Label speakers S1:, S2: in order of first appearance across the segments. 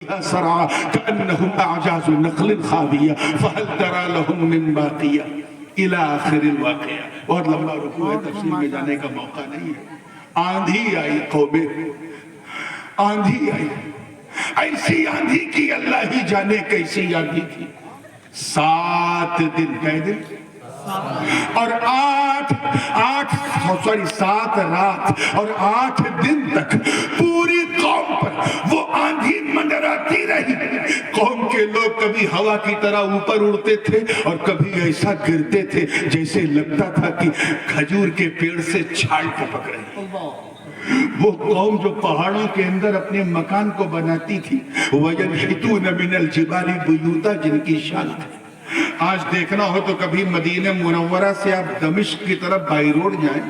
S1: سرعا كأنهم أعجاز نخل خاوية فهل ترى لهم من باقية إلى آخر الواقعہ. بہت لمبا رکوع ہے، تفصیل میں جانے کا موقع نہیں ہے. آندھی آئی قومیں، آندھی آئی، ایسی آندھی کی اللہ ہی جانے کیسی آندھی تھی. 7 دن کہہ دن اور 7 رات اور 8 دن تک پوری قوم پر وہ آندھی منڈراتی رہی. قوم کے لوگ کبھی ہوا کی طرح اوپر اڑتے تھے اور کبھی ایسا گرتے تھے جیسے لگتا تھا کہ کھجور کے پیڑ سے چھال ٹپک رہی. وہ قوم جو پہاڑوں کے اندر اپنے مکان کو بناتی تھی، وَيَنْحِتُونَ مِنَ الْجِبَالِ بُيُوتًا، جن کی شان تھی. آج دیکھنا ہو تو کبھی مدینہ منورہ سے آپ دمشق کی طرف بائی روڈ جائیں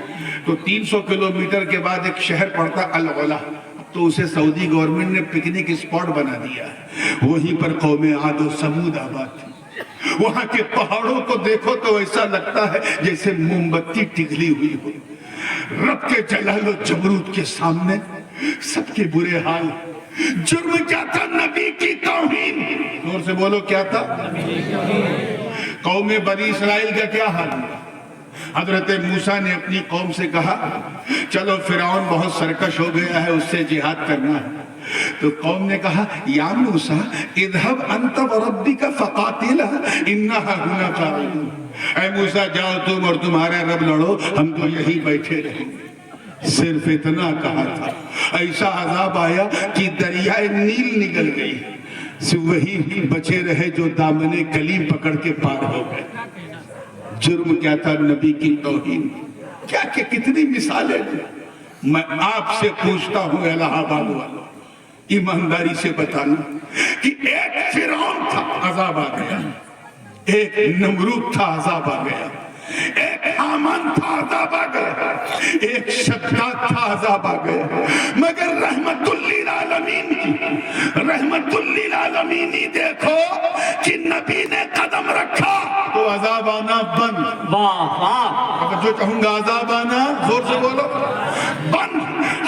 S1: تو 300 کلومیٹر کے بعد ایک شہر پڑتا العلا، تو اسے سعودی گورنمنٹ نے پکنک اسپاٹ بنا دیا ہے. وہیں پر قوم عاد و ثمود آباد تھی. وہاں کے پہاڑوں کو دیکھو تو ایسا لگتا ہے جیسے موم بتی ٹگلی ہوئی ہو. رب کے جلال و جبروت کے سامنے سب کے برے حال. جرم کیا تھا؟ نبی کی توہین. زور سے بولو، کیا تھا؟ قوم بنی اسرائیل کا کیا حال ہوا؟ حضرت موسیٰ نے اپنی قوم سے کہا چلو فرعون بہت سرکش ہو گیا ہے، اس سے جہاد کرنا ہے. تو قوم نے کہا یا موسیٰ اذهب انت وربک فقاتلا انہا ہنا قاعدون. اے موسیٰ جاؤ تم اور تمہارا رب لڑو، ہم تو یہی بیٹھے رہیں گے. صرف اتنا کہا تھا، ایسا عذاب آیا کہ دریائے نیل نکل گئی. وہی بچے رہے جو دامن کلیم پکڑ کے پار ہو گئے. جرم کیا تھا؟ نبی کی توہین. کیا کہ کتنی مثالیں ہیں. میں آپ سے پوچھتا ہوں الہ آباد والوں، ایمانداری سے بتانا کہ ایک فرعون تھا، عذاب آ گیا. ایک نمرود تھا، عذاب آ گیا. ایک حامان تھا، عذاب آ گیا. ایک شداد تھا، عذاب آ گیا. مگر رحمت للعالمین کی، رحمت للعالمین ہی دیکھو کہ نبی نے قدم رکھا تو عذاب آنا بند.
S2: واہ واہ،
S1: اگر جو کہوں گا عذاب آنا، زور سے بولو، بند.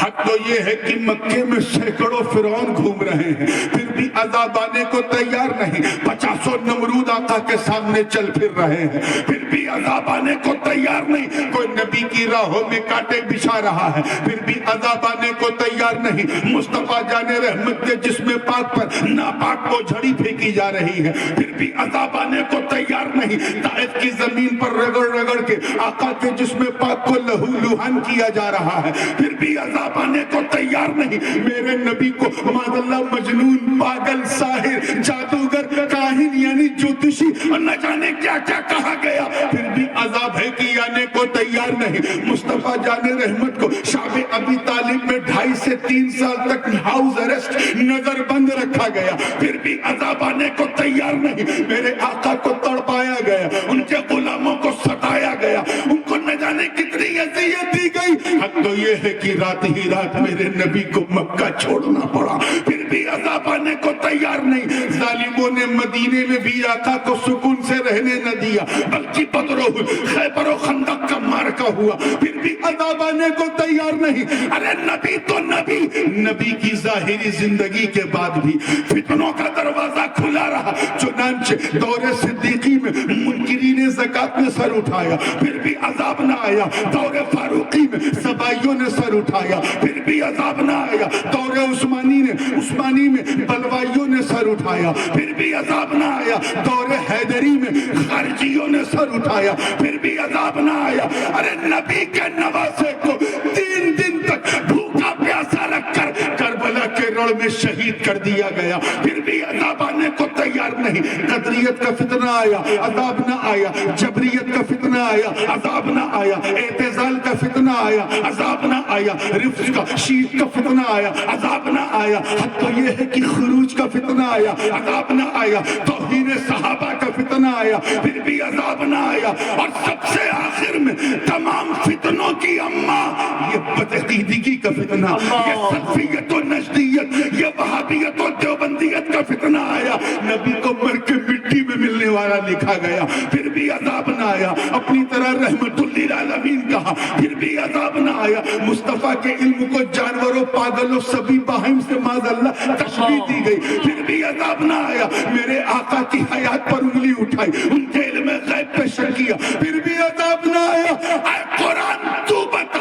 S1: حق تو یہ ہے کہ مکے میں سینکڑوں فرعون گھوم رہے ہیں، پھر بھی عذاب آنے کو تیار نہیں. 50 نمرود آقا کے سامنے چل پھر رہے ہیں، پھر بھی عذاب آنے کو تیار نہیں. کوئی نبی کی راہوں میں کانٹے بچھا رہا ہے، پھر بھی عذاب آنے کو تیار نہیں. مصطفیٰ جان رحمت کے جسم پاک پر ناپاک کو جھڑی پھینکی جا رہی ہے، پھر بھی عذاب آنے کو تیار نہیں. طائف کی زمین پر رگڑ رگڑ کے آقا کے جسم پاک کو لہو لہان کیا جا رہا ہے، پھر بھی عذاب آنے کو تیار نہیں. میرے نبی کو معاذ اللہ مجنون، پاگل، ساحر، جادوگر، کاہن یعنی جوتشی اور نہ جانے کیا کیا کہا گیا، پھر بھی عذاب ہے کہ آنے کو تیار نہیں. مصطفیٰ جان رحمت کو شعب ابی طالب میں 2.5 سے 3 سال تک ہاؤس ارسٹ، نظر بند رکھا گیا، پھر بھی عذاب آنے کو تیار نہیں. میرے آقا کو تڑپایا گیا، ان کے غلاموں کو ستایا گیا، ان کو نہ جانے کتنی اذیت دی گئی. حق تو یہ ہے کہ رات ہی رات میرے نبی کو مکہ چھوڑنا پڑا، پھر بھی عذاب آنے کو تیار نہیں. ظالموں نے مدینے میں بھی آقا کو سکون سے رہنے نہ دیا، بلکہ بدر و خیبر و خندق کا مارکا ہوا، پھر بھی عذاب آنے کو تیار نہیں. ارے نبی تو نبی کی ظاہری زندگی کے بعد بھی فتنوں کا دروازہ کھلا رہا. چنانچہ دور صدیقی میں منکرین زکات نے سر اٹھایا، پھر بھی عذاب نہ آیا. دور فاروقی میں سبائیوں نے سر اٹھایا، پھر بھی عذاب نہ آیا. دور عثمانی میں بلوائیوں نے سر اٹھایا، پھر بھی عذاب نہ آیا. دور حیدری میں خارجیوں نے سر اٹھایا، پھر بھی عذاب نہ آیا. ارے نبی کے نواسے کو 3 دن تک بھوکا پیاسا رکھ کر کربلا کے رڑ میں شہید کر دیا گیا، پھر بھی عذاب آنے کو تیار نہیں. قدریت کا فتنہ آیا، عذاب نہ آیا. جبریت کا فتنہ آیا، عذاب نہ آیا. اعتزال کا فتنہ آیا، عذاب نہ آیا. رفض کا، شیعہ کا فتنہ آیا، عذاب نہ آیا. حق تو یہ ہے کہ خروج کا فتنہ آیا، عذاب نہ آیا. توہین صحابہ کا فتنہ آیا، پھر بھی عذاب نہ آیا. اور سب سے آخر میں تمام فتنوں کی اماں یہ بدعقیدگی کا فتنہ، یہ سلفیت و نجدیت، یہ وہابیت و دیوبندیت کا فتنہ آیا. نبی کو مر کے مٹی مٹھی میں ملنے والا لکھا گیا، پھر بھی عذاب نہ آیا، اپنی طرح رحمت للعالمین کہا، پھر بھی عذاب نہ آیا۔ مصطفیٰ کے علم کو جانوروں، پاگلوں، سبھی باہم سے معاذ اللہ تشبیہ دی گئی، پھر بھی عذاب نہ آیا۔ میرے آقا کی حیات پر انگلی اٹھائی، ان کے علم غیب پہ شک کیا، پھر بھی عذاب نہ آیا۔ اے قرآن تو بتا،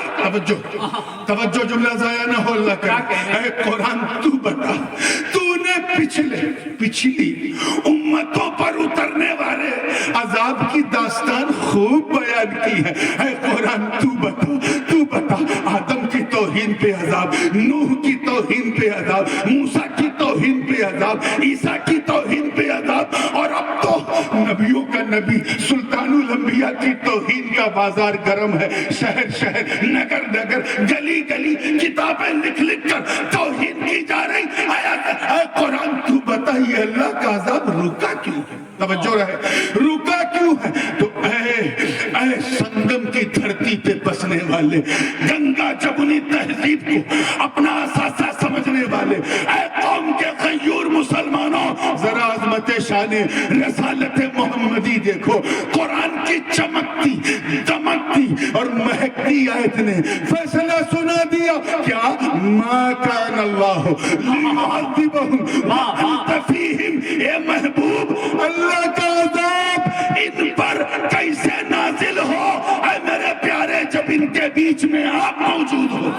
S1: توجہ جملہ ضائع نہ ہو اللہ کرے، اے قرآن تو بتا، تو نے پچھلی امتوں پر اترنے والے عذاب کی داستان خوب بیان کی ہے۔ اے قرآن تو بتا، آدم کی توہین پہ عذاب، نوح کی توہین پہ عذاب، موسیٰ کی توہین پہ عذاب، عیسیٰ کی توہین پہ عذاب، اور اب تو نبیوں کا نبی سلطان الانبیاء کی توہین کا بازار گرم ہے۔ شہر شہر، نگر نگر، گلی گلی کتابیں لکھ کر توہین کی جا رہی۔ اے قرآن تو بتا، یہ اللہ کا عذاب رکا کیوں ہے؟ توجہ رہے، رکا کیوں ہے؟ تو اے سنگم کی دھرتی پہ بسنے والے، گنگا جمنی تہذیب کو اپنا اثاثہ سمجھنے والے، اے قوم کے غیور مسلمانوں، ذرا عظمت شان رسالت محمدی دیکھو۔ قرآن کی چمکتی دمکتی اور مہکتی آیت نے فیصلہ سنا دیا، کیا ما کان اللہ لیعذبہم وانت فیہم۔ اے محبوب، اللہ کا عذاب ان پر کیسے نازل ہو؟ اے میرے پیارے، جب ان کے بیچ میں آپ موجود ہو۔